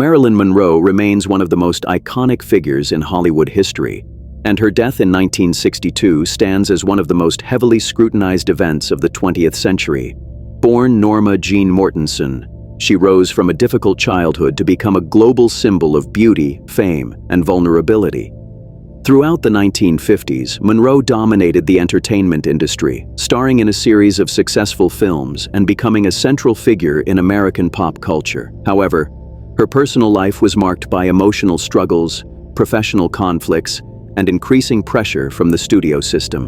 Marilyn Monroe remains one of the most iconic figures in Hollywood history, and her death in 1962 stands as one of the most heavily scrutinized events of the 20th century. Born Norma Jean Mortensen, she rose from a difficult childhood to become a global symbol of beauty, fame, and vulnerability. Throughout the 1950s, Monroe dominated the entertainment industry, starring in a series of successful films and becoming a central figure in American pop culture. However, her personal life was marked by emotional struggles, professional conflicts, and increasing pressure from the studio system.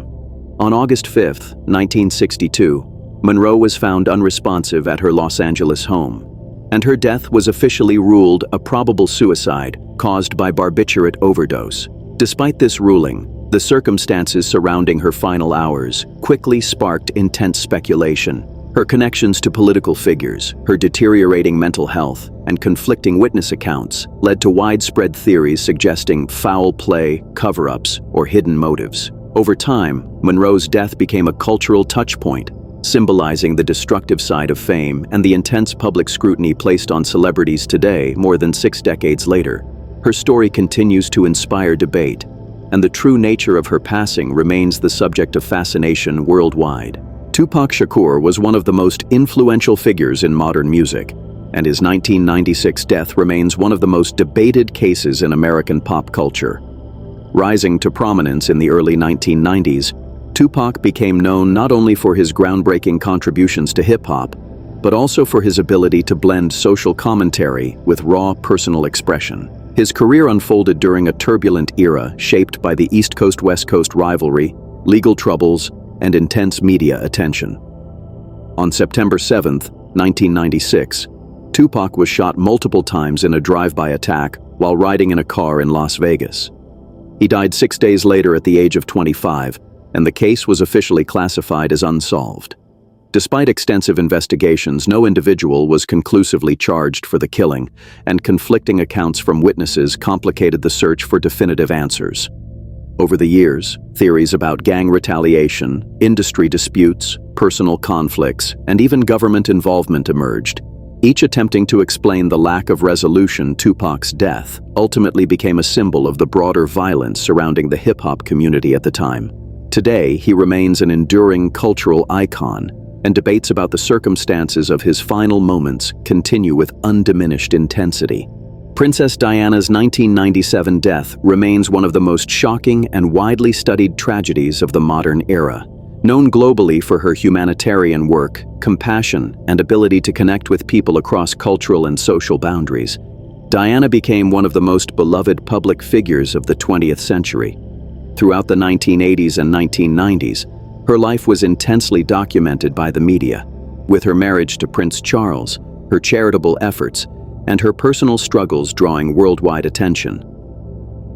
On August 5, 1962, Monroe was found unresponsive at her Los Angeles home, and her death was officially ruled a probable suicide caused by barbiturate overdose. Despite this ruling, the circumstances surrounding her final hours quickly sparked intense speculation. Her connections to political figures, her deteriorating mental health, and conflicting witness accounts led to widespread theories suggesting foul play, cover-ups, or hidden motives. Over time, Monroe's death became a cultural touchpoint, symbolizing the destructive side of fame and the intense public scrutiny placed on celebrities today more than 6 decades later. Her story continues to inspire debate, and the true nature of her passing remains the subject of fascination worldwide. Tupac Shakur was one of the most influential figures in modern music, and his 1996 death remains one of the most debated cases in American pop culture. Rising to prominence in the early 1990s, Tupac became known not only for his groundbreaking contributions to hip-hop, but also for his ability to blend social commentary with raw personal expression. His career unfolded during a turbulent era shaped by the East Coast-West Coast rivalry, legal troubles, and intense media attention. On September 7, 1996, Tupac was shot multiple times in a drive-by attack while riding in a car in Las Vegas. He died 6 days later at the age of 25, and the case was officially classified as unsolved. Despite extensive investigations, no individual was conclusively charged for the killing, and conflicting accounts from witnesses complicated the search for definitive answers. Over the years, theories about gang retaliation, industry disputes, personal conflicts, and even government involvement emerged, each attempting to explain the lack of resolution. Tupac's death ultimately became a symbol of the broader violence surrounding the hip-hop community at the time. Today, he remains an enduring cultural icon, and debates about the circumstances of his final moments continue with undiminished intensity. Princess Diana's 1997 death remains one of the most shocking and widely studied tragedies of the modern era. Known globally for her humanitarian work, compassion, and ability to connect with people across cultural and social boundaries, Diana became one of the most beloved public figures of the 20th century. Throughout the 1980s and 1990s, her life was intensely documented by the media, with her marriage to Prince Charles, her charitable efforts, and her personal struggles drawing worldwide attention.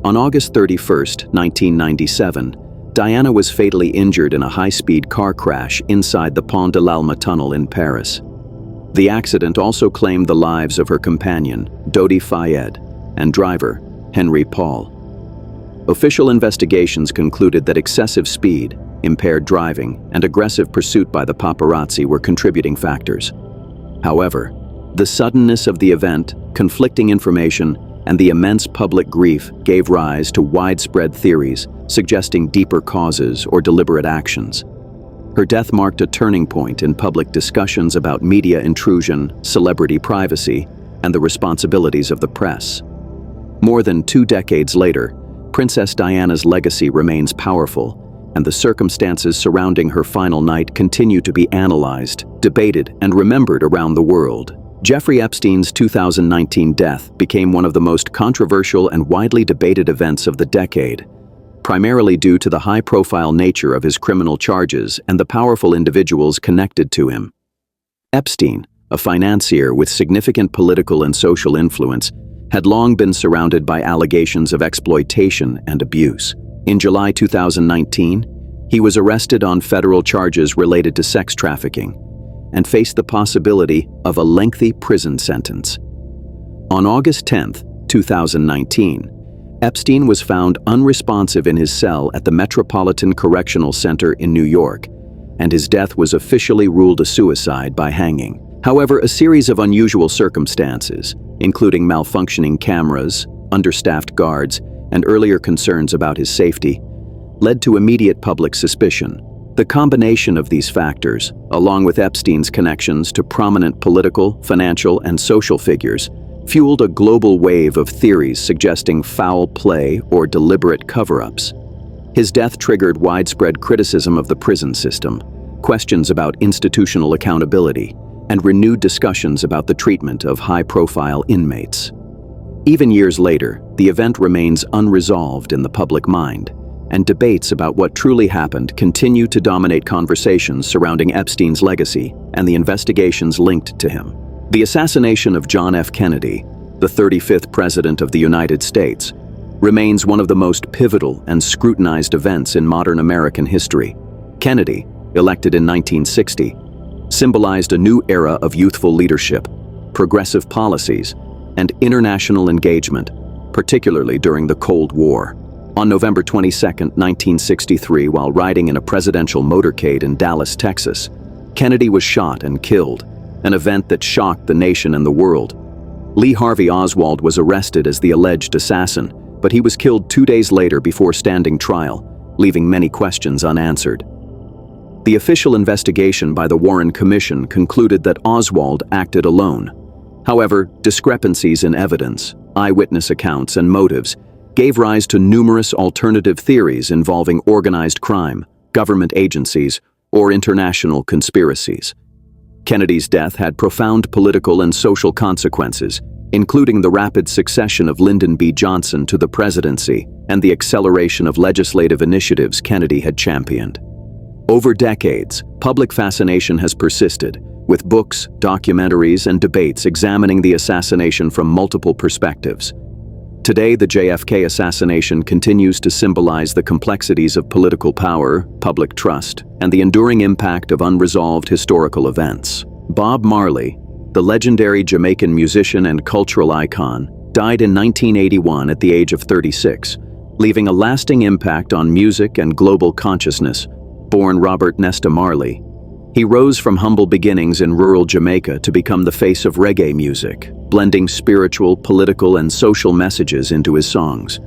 On August 31, 1997, Diana was fatally injured in a high-speed car crash inside the Pont de l'Alma tunnel in Paris. The accident also claimed the lives of her companion, Dodi Fayed, and driver, Henry Paul. Official investigations concluded that excessive speed, impaired driving, and aggressive pursuit by the paparazzi were contributing factors. However, the suddenness of the event, conflicting information, and the immense public grief gave rise to widespread theories suggesting deeper causes or deliberate actions. Her death marked a turning point in public discussions about media intrusion, celebrity privacy, and the responsibilities of the press. More than 2 decades later, Princess Diana's legacy remains powerful, and the circumstances surrounding her final night continue to be analyzed, debated, and remembered around the world. Jeffrey Epstein's 2019 death became one of the most controversial and widely debated events of the decade, primarily due to the high-profile nature of his criminal charges and the powerful individuals connected to him. Epstein, a financier with significant political and social influence, had long been surrounded by allegations of exploitation and abuse. In July 2019, he was arrested on federal charges related to sex trafficking and faced the possibility of a lengthy prison sentence. On August 10, 2019, Epstein was found unresponsive in his cell at the Metropolitan Correctional Center in New York, and his death was officially ruled a suicide by hanging. However, a series of unusual circumstances, including malfunctioning cameras, understaffed guards, and earlier concerns about his safety, led to immediate public suspicion. The combination of these factors, along with Epstein's connections to prominent political, financial, and social figures, fueled a global wave of theories suggesting foul play or deliberate cover-ups. His death triggered widespread criticism of the prison system, questions about institutional accountability, and renewed discussions about the treatment of high-profile inmates. Even years later, the event remains unresolved in the public mind, and debates about what truly happened continue to dominate conversations surrounding Epstein's legacy and the investigations linked to him. The assassination of John F. Kennedy, the 35th President of the United States, remains one of the most pivotal and scrutinized events in modern American history. Kennedy, elected in 1960, symbolized a new era of youthful leadership, progressive policies, and international engagement, particularly during the Cold War. On November 22, 1963, while riding in a presidential motorcade in Dallas, Texas, Kennedy was shot and killed, an event that shocked the nation and the world. Lee Harvey Oswald was arrested as the alleged assassin, but he was killed 2 days later before standing trial, leaving many questions unanswered. The official investigation by the Warren Commission concluded that Oswald acted alone. However, discrepancies in evidence, eyewitness accounts, and motives gave rise to numerous alternative theories involving organized crime, government agencies, or international conspiracies. Kennedy's death had profound political and social consequences, including the rapid succession of Lyndon B. Johnson to the presidency and the acceleration of legislative initiatives Kennedy had championed. Over decades, public fascination has persisted, with books, documentaries, and debates examining the assassination from multiple perspectives. Today, the JFK assassination continues to symbolize the complexities of political power, public trust, and the enduring impact of unresolved historical events. Bob Marley, the legendary Jamaican musician and cultural icon, died in 1981 at the age of 36, leaving a lasting impact on music and global consciousness. Born Robert Nesta Marley, he rose from humble beginnings in rural Jamaica to become the face of reggae music, blending spiritual, political, and social messages into his songs.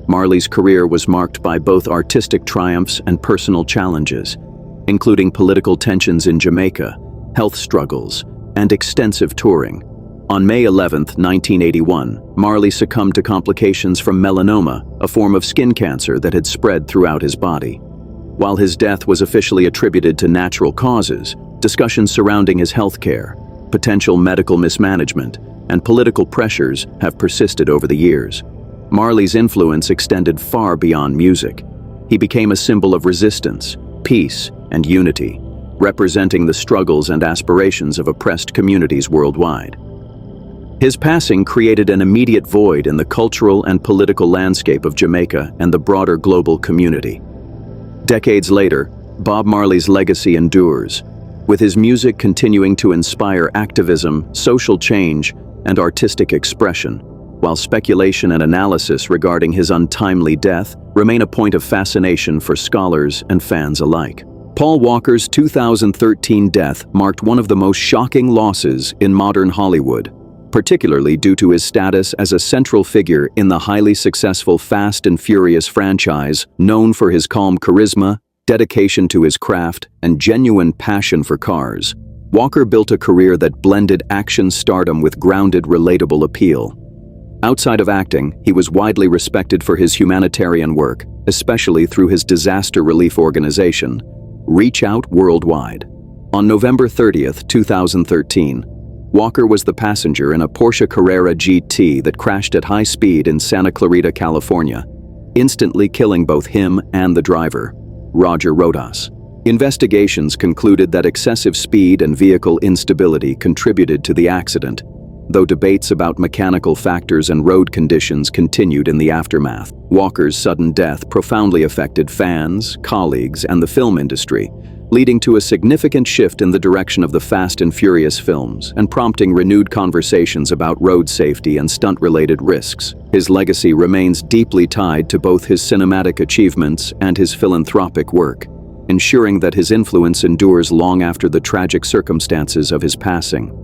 Marley's career was marked by both artistic triumphs and personal challenges, including political tensions in Jamaica, health struggles, and extensive touring. On May 11, 1981, Marley succumbed to complications from melanoma, a form of skin cancer that had spread throughout his body. While his death was officially attributed to natural causes, discussions surrounding his health care, potential medical mismanagement, and political pressures have persisted over the years. Marley's influence extended far beyond music. He became a symbol of resistance, peace, and unity, representing the struggles and aspirations of oppressed communities worldwide. His passing created an immediate void in the cultural and political landscape of Jamaica and the broader global community. Decades later, Bob Marley's legacy endures, with his music continuing to inspire activism, social change, and artistic expression, while speculation and analysis regarding his untimely death remain a point of fascination for scholars and fans alike. Paul Walker's 2013 death marked one of the most shocking losses in modern Hollywood, particularly due to his status as a central figure in the highly successful Fast and Furious franchise, known for his calm charisma, dedication to his craft, and genuine passion for cars. Walker built a career that blended action stardom with grounded, relatable appeal. Outside of acting, he was widely respected for his humanitarian work, especially through his disaster relief organization, Reach Out Worldwide. On November 30, 2013, Walker was the passenger in a Porsche Carrera GT that crashed at high speed in Santa Clarita, California, instantly killing both him and the driver, Roger Rodas. Investigations concluded that excessive speed and vehicle instability contributed to the accident, though debates about mechanical factors and road conditions continued in the aftermath. Walker's sudden death profoundly affected fans, colleagues, and the film industry, leading to a significant shift in the direction of the Fast and Furious films and prompting renewed conversations about road safety and stunt-related risks. His legacy remains deeply tied to both his cinematic achievements and his philanthropic work. ensuring that his influence endures long after the tragic circumstances of his passing.